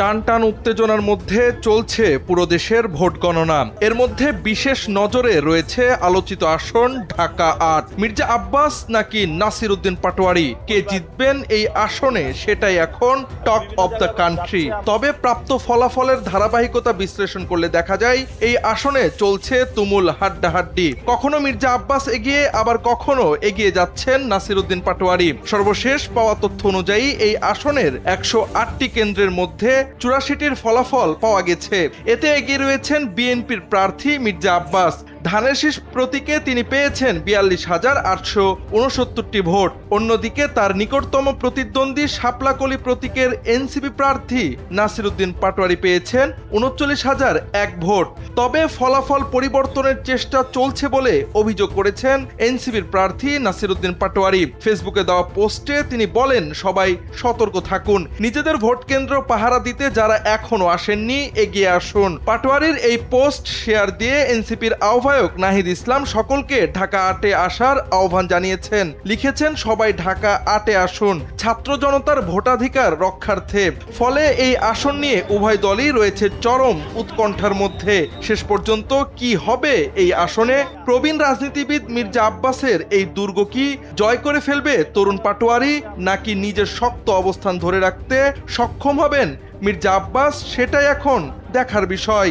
টান টান উত্তেজনার মধ্যে চলছে পুরো দেশের ভোট গণনা। এর মধ্যে বিশেষ নজরে রয়েছে আলোচিত আসন ঢাকা ৮। মির্জা আব্বাস নাকি নাসির উদ্দিন পাটোয়ারি, কে জিতবেন এই আসনে সেটাই এখন টক অব দ্য কান্ট্রি। তবে প্রাপ্ত ফলাফলের ধারাবাহিকতা বিশ্লেষণ করলে দেখা যায় এই আসনে চলছে তুমুল হাড্ডাহাড্ডি। কখনো মির্জা আব্বাস এগিয়ে, আবার কখনো এগিয়ে যাচ্ছেন নাসির উদ্দিন পাটোয়ারি। সর্বশেষ পাওয়া তথ্য অনুযায়ী এই আসনের ১০৮টি কেন্দ্রের মধ্যে ৮৪টির ফলাফল পাওয়া গেছে। এতে এগিয়ে রয়েছেন বিএনপির প্রার্থী মির্জা আব্বাস। ধানের শীষ প্রতীকে তিনি পেয়েছেন ৪২,৮৬৯টি ভোট। অন্যদিকে তার নিকটতম প্রতিদ্বন্দ্বী শাপলাকলি প্রতীকের এনসিপি প্রার্থী নাসির উদ্দিন পাটোয়ারি পেয়েছেন ৩৯,০০১ ভোট। তবে ফলাফল পরিবর্তনের চেষ্টা চলছে বলে অভিযোগ করেছেন এনসিপির প্রার্থী নাসির উদ্দিন পাটোয়ারি। ফেসবুকে দেওয়া পোস্টে তিনি বলেন, সবাই সতর্ক থাকুন, নিজেদের ভোট কেন্দ্র পাহারা দিতে যারা এখনো আসেননি এগিয়ে আসুন। পাটোয়ারির এই পোস্ট শেয়ার দিয়ে এনসিপির আহ্বায়ক নাহিদ ইসলাম সকলকে ঢাকা ৮-এ আসার আহ্বান জানিয়েছেন। লিখেছেন, সবাই ঢাকা ৮-এ আসুন, ছাত্র জনতার ভোটাধিকার রক্ষার্থে। ফলে এই আসন নিয়ে উভয় দলই রয়েছে চরম উৎকণ্ঠার মধ্যে। শেষ পর্যন্ত কি হবে এই আসনে? প্রবীণ রাজনীতিবিদ মির্জা আব্বাসের এই দুর্গ কি জয় করে ফেলবে তরুণ পাটোয়ারি, নাকি নিজের শক্ত অবস্থান ধরে রাখতে সক্ষম হবেন মির্জা আব্বাস? সেটাই এখন দেখার বিষয়।